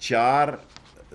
4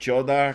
14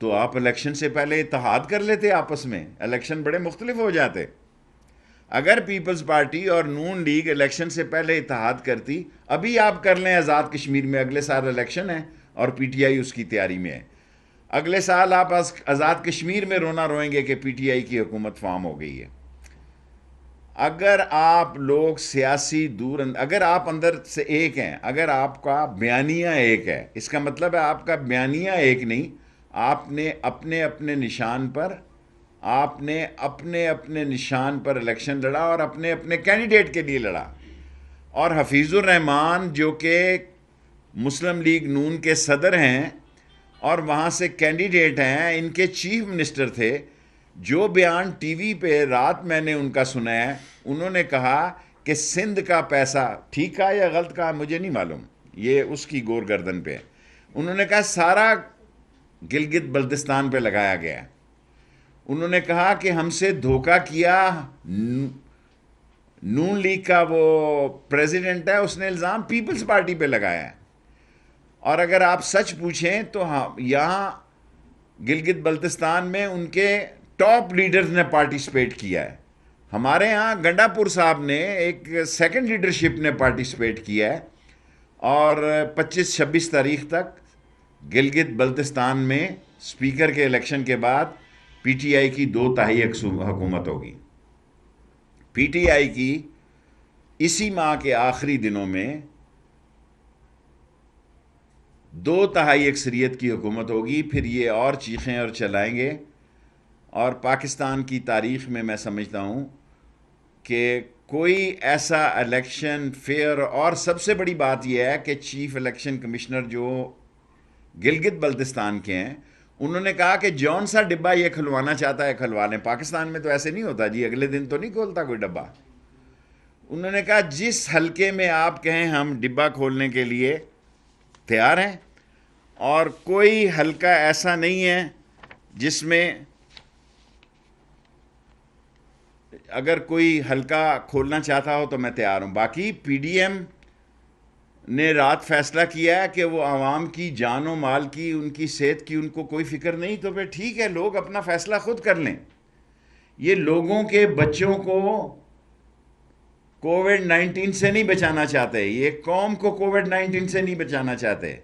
تو آپ الیکشن سے پہلے اتحاد کر لیتے آپس میں، الیکشن بڑے مختلف ہو جاتے. اگر پیپلز پارٹی اور نون لیگ الیکشن سے پہلے اتحاد کرتی، ابھی آپ کر لیں آزاد کشمیر میں، اگلے سال الیکشن ہے اور پی ٹی آئی اس کی تیاری میں ہے. اگلے سال آپ آزاد کشمیر میں رونا روئیں گے کہ پی ٹی آئی کی حکومت فارم ہو گئی ہے. اگر آپ لوگ سیاسی اگر آپ اندر سے ایک ہیں، اگر آپ کا بیانیہ ایک ہے، اس کا مطلب ہے آپ کا بیانیہ ایک نہیں، آپ نے اپنے اپنے نشان پر الیکشن لڑا اور اپنے اپنے کینڈیڈیٹ کے لیے لڑا. اور حفیظ الرحمان جو کہ مسلم لیگ نون کے صدر ہیں اور وہاں سے کینڈیڈیٹ ہیں، ان کے چیف منسٹر تھے، جو بیان ٹی وی پہ رات میں نے ان کا سنا ہے، انہوں نے کہا کہ سندھ کا پیسہ، ٹھیک کہا یا غلط کہا مجھے نہیں معلوم، یہ اس کی گور گردن پہ، انہوں نے کہا سارا گلگت بلتستان پہ لگایا گیا. انہوں نے کہا کہ ہم سے دھوکہ کیا نون لیگ کا وہ پریزیڈنٹ ہے، اس نے الزام پیپلز پارٹی پہ لگایا ہے. اور اگر آپ سچ پوچھیں تو یہاں گلگت بلتستان میں ان کے ٹاپ لیڈرز نے پارٹیسپیٹ کیا ہے. ہمارے ہاں گنڈا پور صاحب نے ایک سیکنڈ لیڈرشپ نے پارٹیسپیٹ کیا ہے، اور 25-26 تاریخ تک گلگت بلتستان میں اسپیکر کے الیکشن کے بعد پی ٹی آئی کی 2/3 حکومت ہوگی. پی ٹی آئی کی اسی ماہ کے آخری دنوں میں 2/3 اکثریت کی حکومت ہوگی. پھر یہ اور چیخیں اور چلائیں گے. اور پاکستان کی تاریخ میں سمجھتا ہوں کہ کوئی ایسا الیکشن فیئر، اور سب سے بڑی بات یہ ہے کہ چیف الیکشن کمشنر جو گلگت بلتستان کے ہیں، انہوں نے کہا کہ جون سا ڈبہ یہ کھلوانا چاہتا ہے کھلوا لیں. پاکستان میں تو ایسے نہیں ہوتا جی، اگلے دن تو نہیں کھولتا کوئی ڈبہ. انہوں نے کہا جس حلقے میں آپ کہیں ہم ڈبہ کھولنے کے لیے تیار ہیں، اور کوئی حلقہ ایسا نہیں ہے جس میں اگر کوئی حلقہ کھولنا چاہتا ہو تو میں تیار ہوں. باقی پی ڈی ایم نے رات فیصلہ کیا ہے کہ وہ عوام کی جان و مال کی، ان کی صحت کی ان کو کوئی فکر نہیں، تو پھر ٹھیک ہے، لوگ اپنا فیصلہ خود کر لیں. یہ لوگوں کے بچوں کو کووڈ-19 سے نہیں بچانا چاہتے، یہ قوم کو کووڈ-19 سے نہیں بچانا چاہتے.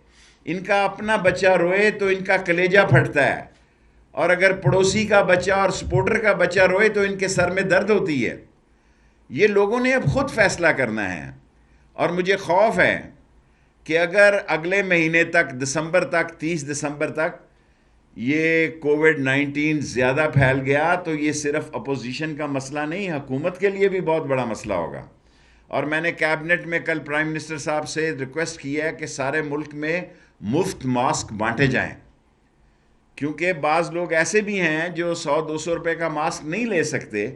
ان کا اپنا بچہ روئے تو ان کا کلیجہ پھٹتا ہے، اور اگر پڑوسی کا بچہ اور سپورٹر کا بچہ روئے تو ان کے سر میں درد ہوتی ہے. یہ لوگوں نے اب خود فیصلہ کرنا ہے. اور مجھے خوف ہے کہ اگر اگلے مہینے تک، دسمبر تک، 30 دسمبر تک یہ کووڈ-19 زیادہ پھیل گیا تو یہ صرف اپوزیشن کا مسئلہ نہیں، حکومت کے لیے بھی بہت بڑا مسئلہ ہوگا. اور میں نے کیبنٹ میں کل پرائم منسٹر صاحب سے ریکویسٹ کی ہے کہ سارے ملک میں مفت ماسک بانٹے جائیں، کیونکہ بعض لوگ ایسے بھی ہیں جو 100-200 روپے کا ماسک نہیں لے سکتے.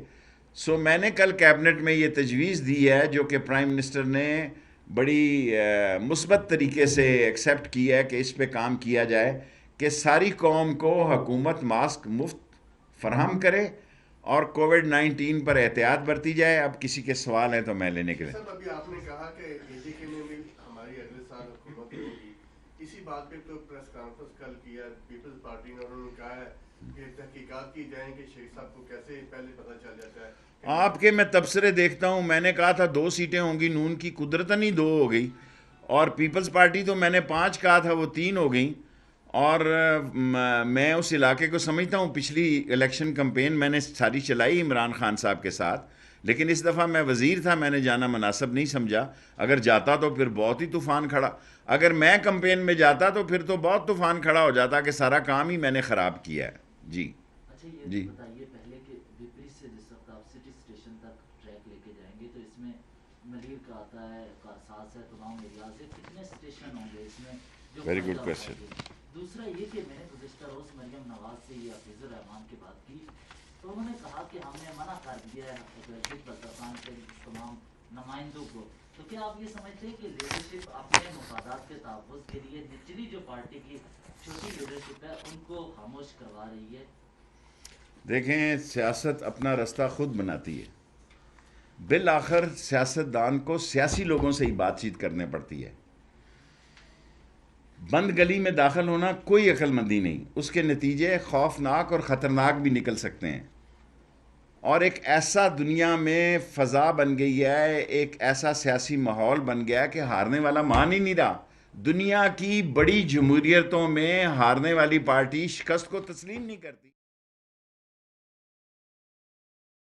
سو میں نے کل کیبنٹ میں یہ تجویز دی ہے، جو کہ پرائم منسٹر نے بڑی مثبت طریقے سے ایکسیپٹ کی ہے، کہ اس پہ کام کیا جائے کہ ساری قوم کو حکومت ماسک مفت فراہم کرے اور کووڈ-19 پر احتیاط برتی جائے. اب کسی کے سوال ہیں تو میں لینے کے لیے. سر ابھی آپ نے کہا کہ AJK میں بھی ہماری اگلے سال حکومت ہوگی، اسی بات پہ تو پریس کانفرنس کل کیا پیپلز پارٹی نے، انہوں نے کہا ہے کہ تحقیقات کی جائیں کہ شیخ صاحب کو کیسے پہلے پتہ چل جاتا ہے. آپ کے میں تبصرے دیکھتا ہوں، میں نے کہا تھا 2 سیٹیں ہوں گی نون کی، قدرتاً ہی 2 ہو گئی. اور پیپلز پارٹی تو میں نے 5 کہا تھا، وہ 3 ہو گئیں. اور میں اس علاقے کو سمجھتا ہوں. پچھلی الیکشن کمپین میں نے ساری چلائی عمران خان صاحب کے ساتھ، لیکن اس دفعہ میں وزیر تھا، میں نے جانا مناسب نہیں سمجھا. اگر جاتا تو پھر بہت ہی طوفان کھڑا، اگر میں کمپین میں جاتا تو پھر تو بہت طوفان کھڑا ہو جاتا کہ سارا کام ہی میں نے خراب کیا ہے. جی جی بتائیے پہلے کہ وپریت سے جس وقت آپ سٹی اسٹیشن تک ٹریک لے کے جائیں گے تو اس میں ملیر کا آتا ہے، کارساز ہے، تمام ایریاز ہے، کتنے اسٹیشن ہوں گے اس میں جو ویری فائدہ گڈ کویسچن. دوسرا یہ کہ میں نے گزشتہ روز مریم نواز سے یہ حفیظ الرحمان کی بات کی تو انہوں نے کہا کہ ہم نے منع کر دیا ہے بلتستان کے تمام نمائندوں کو. تو کیا آپ یہ سمجھتے ہیں کہ لیڈرشپ اپنے مفادات کے تحفظ کے لیے نچلی جو پارٹی کی چھوٹی لیڈرشپ ہے ان کو خاموش کروا رہی ہے؟ دیکھیں، سیاست اپنا رستہ خود بناتی ہے. بالآخر سیاستدان کو سیاسی لوگوں سے ہی بات چیت کرنے پڑتی ہے. بند گلی میں داخل ہونا کوئی عقل مندی نہیں، اس کے نتیجے خوفناک اور خطرناک بھی نکل سکتے ہیں۔ اور ایک ایسا دنیا میں فضا بن گئی ہے، ایک ایسا سیاسی ماحول بن گیا ہے کہ ہارنے والا مان ہی نہیں رہا۔ دنیا کی بڑی جمہوریتوں میں ہارنے والی پارٹی شکست کو تسلیم نہیں کرتی۔